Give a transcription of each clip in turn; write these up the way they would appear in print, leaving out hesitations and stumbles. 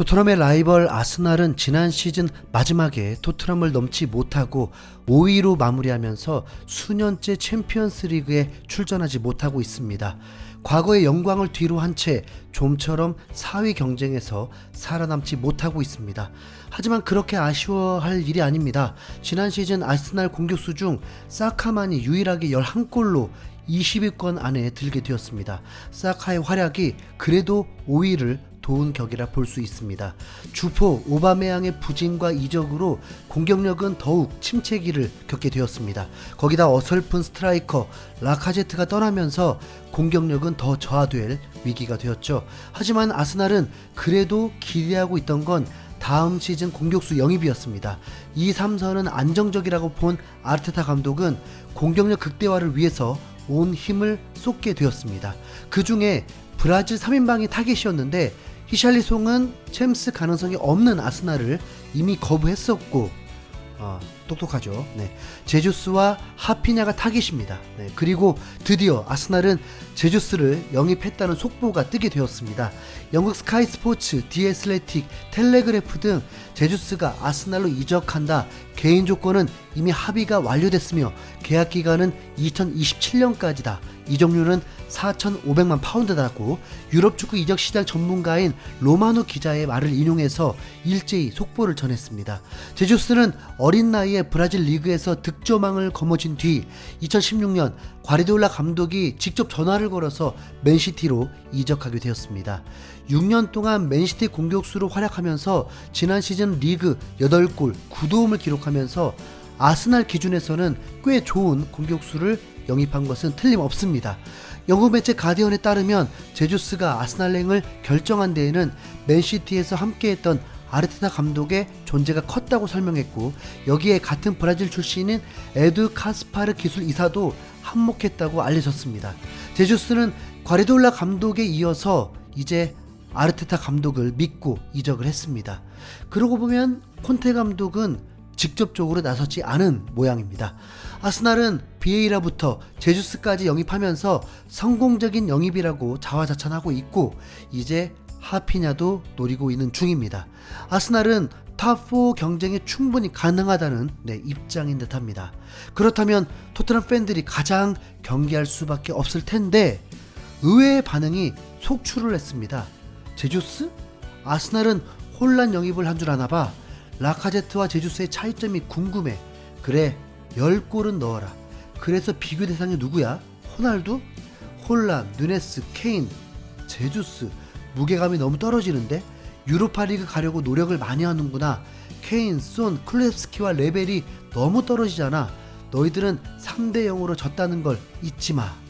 토트넘의 라이벌 아스날은 지난 시즌 마지막에 토트넘을 넘지 못하고 5위로 마무리하면서 수년째 챔피언스 리그에 출전하지 못하고 있습니다. 과거의 영광을 뒤로 한 채 좀처럼 4위 경쟁에서 살아남지 못하고 있습니다. 하지만 그렇게 아쉬워할 일이 아닙니다. 지난 시즌 아스날 공격수 중 사카만이 유일하게 11골로 20위권 안에 들게 되었습니다. 사카의 활약이 그래도 5위를 도운 격이라 볼 수 있습니다. 주포 오바메양의 부진과 이적으로 공격력은 더욱 침체기를 겪게 되었습니다. 거기다 어설픈 스트라이커 라카제트가 떠나면서 공격력은 더 저하될 위기가 되었죠. 하지만 아스날은 그래도 기대하고 있던 건 다음 시즌 공격수 영입이었습니다. 2, 3선은 안정적이라고 본 아르테타 감독은 공격력 극대화를 위해서 온 힘을 쏟게 되었습니다. 그 중에 브라질 3인방이 타겟이었는데 히샬리송은 챔스 가능성이 없는 아스날을 이미 거부했었고 똑똑하죠. 제주스와 하피냐가 타깃입니다. 그리고 드디어 아스날은 제주스를 영입했다는 속보가 뜨게 되었습니다. 영국 스카이 스포츠, 디 애슬레틱, 텔레그래프 등 제주스가 아스날로 이적한다. 개인 조건은 이미 합의가 완료됐으며 계약 기간은 2027년까지다. 이적료는 4,500만 파운드다고 유럽 축구 이적 시장 전문가인 로마노 기자의 말을 인용해서 일제히 속보를 전했습니다. 제주스는 어린 나이에 브라질 리그에서 득점왕을 거머쥔 뒤 2016년 과르디올라 감독이 직접 전화를 걸어서 맨시티로 이적하게 되었습니다. 6년 동안 맨시티 공격수로 활약하면서 지난 시즌 리그 8골 9도움을 기록하면서 아스날 기준에서는 꽤 좋은 공격수를 영입한 것은 틀림없습니다. 영국 매체 가디언에 따르면 제주스가 아스날행을 결정한 데에는 맨시티에서 함께했던 아르테타 감독의 존재가 컸다고 설명했고, 여기에 같은 브라질 출신인 에두 카스파르 기술 이사도 한몫했다고 알려졌습니다. 제주스는 과르디올라 감독에 이어서 이제 아르테타 감독을 믿고 이적을 했습니다. 그러고 보면 콘테 감독은 직접적으로 나서지 않은 모양입니다. 아스날은 비에이라부터 제주스까지 영입하면서 성공적인 영입이라고 자화자찬하고 있고, 이제 하피냐도 노리고 있는 중입니다. 아스날은 탑4 경쟁에 충분히 가능하다는 입장인 듯합니다. 그렇다면 토트넘 팬들이 가장 경계할 수밖에 없을 텐데 의외의 반응이 속출을 했습니다. 제주스? 아스날은 혼란 영입을 한 줄 아나봐. 라카제트와 제주스의 차이점이 궁금해. 그래, 10골은 넣어라. 그래서 비교 대상이 누구야? 호날두? 홀란, 누네스, 케인, 제주스. 무게감이 너무 떨어지는데? 유로파리그 가려고 노력을 많이 하는구나. 케인, 손, 클레프스키와 레벨이 너무 떨어지잖아. 너희들은 3대0으로 졌다는 걸 잊지마.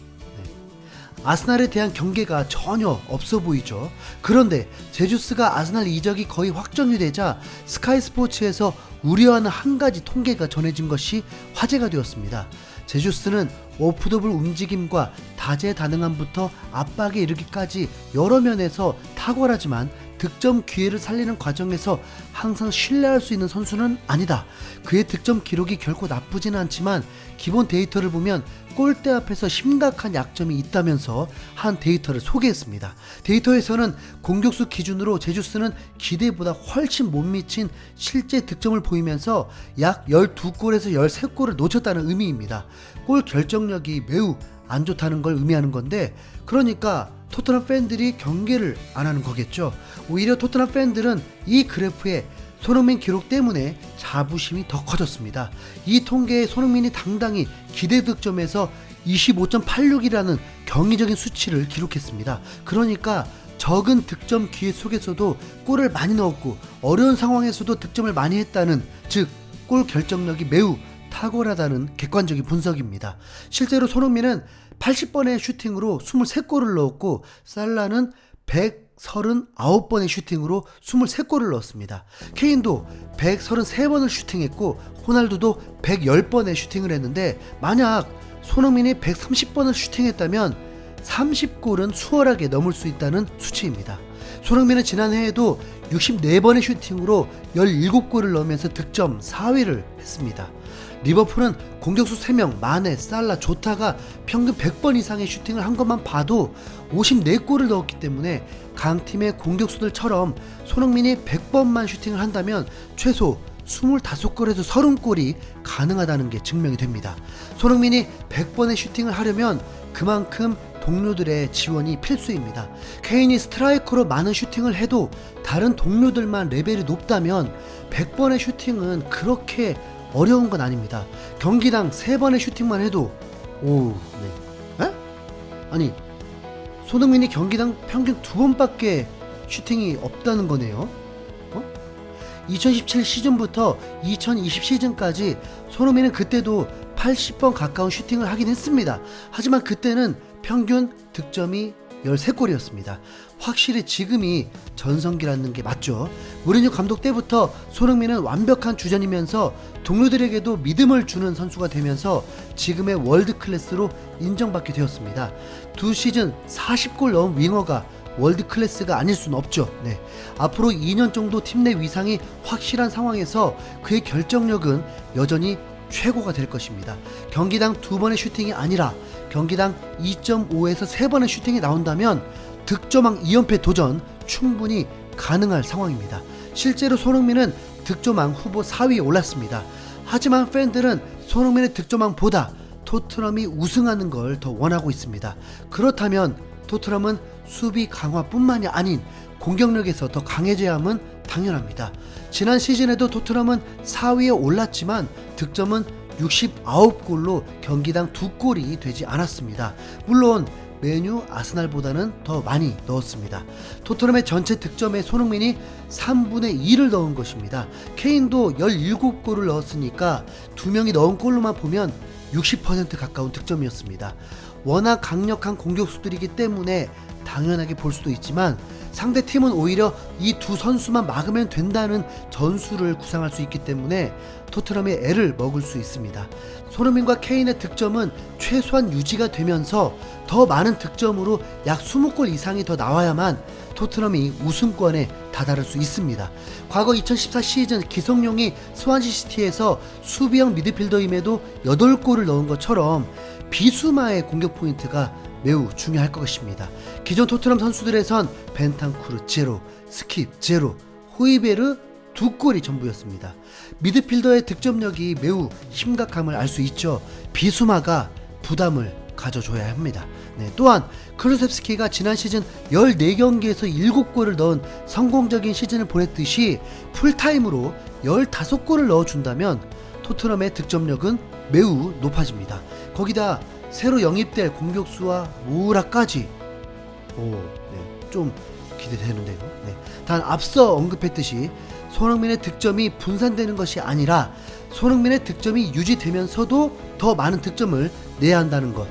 아스날에 대한 경계가 전혀 없어 보이죠. 그런데 제주스가 아스날 이적이 거의 확정이 되자 스카이 스포츠에서 우려하는 한 가지 통계가 전해진 것이 화제가 되었습니다. 제주스는 오프더블 움직임과 다재다능함부터 압박에 이르기까지 여러 면에서 탁월하지만 득점 기회를 살리는 과정에서 항상 신뢰할 수 있는 선수는 아니다. 그의 득점 기록이 결코 나쁘지는 않지만 기본 데이터를 보면 골대 앞에서 심각한 약점이 있다면서 한 데이터를 소개했습니다. 데이터에서는 공격수 기준으로 제주스는 기대보다 훨씬 못 미친 실제 득점을 보이면서 약 12골에서 13골을 놓쳤다는 의미입니다. 골 결정력이 매우 안 좋다는 걸 의미하는 건데, 그러니까 토트넘 팬들이 경계를 안 하는 거겠죠. 오히려 토트넘 팬들은 이 그래프에 손흥민 기록 때문에 자부심이 더 커졌습니다. 이 통계에 손흥민이 당당히 기대 득점에서 25.86이라는 경이적인 수치를 기록했습니다. 그러니까 적은 득점 기회 속에서도 골을 많이 넣었고 어려운 상황에서도 득점을 많이 했다는, 즉 골 결정력이 매우 탁월하다는 객관적인 분석입니다. 실제로 손흥민은 80번의 슈팅으로 23골을 넣었고 살라는 139번의 슈팅으로 23골을 넣었습니다. 케인도 133번을 슈팅했고 호날두도 110번의 슈팅을 했는데, 만약 손흥민이 130번을 슈팅했다면 30골은 수월하게 넘을 수 있다는 수치입니다. 손흥민은 지난해에도 64번의 슈팅으로 17골을 넣으면서 득점 4위를 했습니다. 리버풀은 공격수 3명 마네, 살라, 조타가 평균 100번 이상의 슈팅을 한 것만 봐도 54골을 넣었기 때문에 강팀의 공격수들처럼 손흥민이 100번만 슈팅을 한다면 최소 25골에서 30골이 가능하다는 게 증명이 됩니다. 손흥민이 100번의 슈팅을 하려면 그만큼 동료들의 지원이 필수입니다. 케인이 스트라이커로 많은 슈팅을 해도 다른 동료들만 레벨이 높다면 100번의 슈팅은 그렇게 어려운 건 아닙니다. 경기당 3번의 슈팅만 해도 아니 손흥민이 경기당 평균 2번밖에 슈팅이 없다는 거네요. 2017 시즌부터 2020 시즌까지 손흥민은 그때도 80번 가까운 슈팅을 하긴 했습니다. 하지만 그때는 평균 득점이 13골이었습니다. 확실히 지금이 전성기라는 게 맞죠. 무리뉴 감독 때부터 손흥민은 완벽한 주전이면서 동료들에게도 믿음을 주는 선수가 되면서 지금의 월드 클래스로 인정받게 되었습니다. 2시즌 40골 넣은 윙어가 월드 클래스가 아닐 수는 없죠. 앞으로 2년 정도 팀 내 위상이 확실한 상황에서 그의 결정력은 여전히 최고가 될 것입니다. 경기당 2번의 슈팅이 아니라 경기당 2.5에서 3번의 슈팅이 나온다면 득점왕 2연패 도전 충분히 가능할 상황입니다. 실제로 손흥민은 득점왕 후보 4위에 올랐습니다. 하지만 팬들은 손흥민의 득점왕보다 토트넘이 우승하는 걸 더 원하고 있습니다. 그렇다면 토트넘은 수비 강화뿐만이 아닌 공격력에서 더 강해져야 함은 당연합니다. 지난 시즌에도 토트넘은 4위에 올랐지만 득점은 69골로 경기당 2골이 되지 않았습니다. 물론 메뉴 아스날보다는 더 많이 넣었습니다. 토트넘의 전체 득점에 손흥민이 3분의 2를 넣은 것입니다. 케인도 17골을 넣었으니까 2명이 넣은 골로만 보면 60% 가까운 득점이었습니다. 워낙 강력한 공격수들이기 때문에 당연하게 볼 수도 있지만 상대팀은 오히려 이 두 선수만 막으면 된다는 전술을 구상할 수 있기 때문에 토트넘의 애를 먹을 수 있습니다. 손흥민과 케인의 득점은 최소한 유지가 되면서 더 많은 득점으로 약 20골 이상이 더 나와야만 토트넘이 우승권에 다다를 수 있습니다. 과거 2014 시즌 기성용이 스완지시티에서 수비형 미드필더임에도 8골을 넣은 것처럼 비수마의 공격 포인트가 매우 중요할 것입니다. 기존 토트넘 선수들에선 벤탄쿠르 제로, 스킵 제로, 호이베르 2골이 전부였습니다. 미드필더의 득점력이 매우 심각함을 알 수 있죠. 비수마가 부담을 가져줘야 합니다. 또한 클루셉스키가 지난 시즌 14경기에서 7골을 넣은 성공적인 시즌을 보냈듯이 풀타임으로 15골을 넣어준다면 토트넘의 득점력은 매우 높아집니다. 거기다 새로 영입될 공격수와 모우라까지 좀 기대되는데요. 단 앞서 언급했듯이 손흥민의 득점이 분산되는 것이 아니라 손흥민의 득점이 유지되면서도 더 많은 득점을 내야 한다는 것,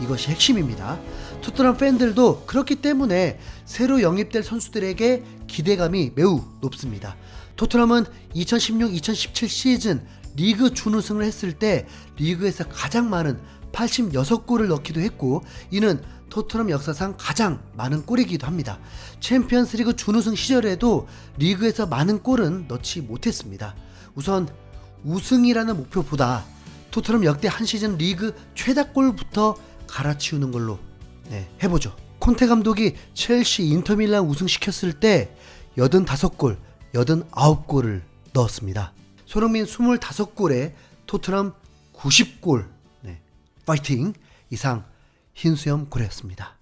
이것이 핵심입니다. 토트넘 팬들도 그렇기 때문에 새로 영입될 선수들에게 기대감이 매우 높습니다. 토트넘은 2016-2017 시즌 리그 준우승을 했을 때 리그에서 가장 많은 86골을 넣기도 했고 이는 토트넘 역사상 가장 많은 골이기도 합니다. 챔피언스리그 준우승 시절에도 리그에서 많은 골은 넣지 못했습니다. 우선 우승이라는 목표보다 토트넘 역대 한 시즌 리그 최다골부터 갈아치우는 걸로 해보죠. 콘테 감독이 첼시, 인터밀란 우승시켰을 때 85골, 89골을 넣었습니다. 손흥민 25골에 토트넘 90골. 파이팅! 이상 흰수염 고래였습니다.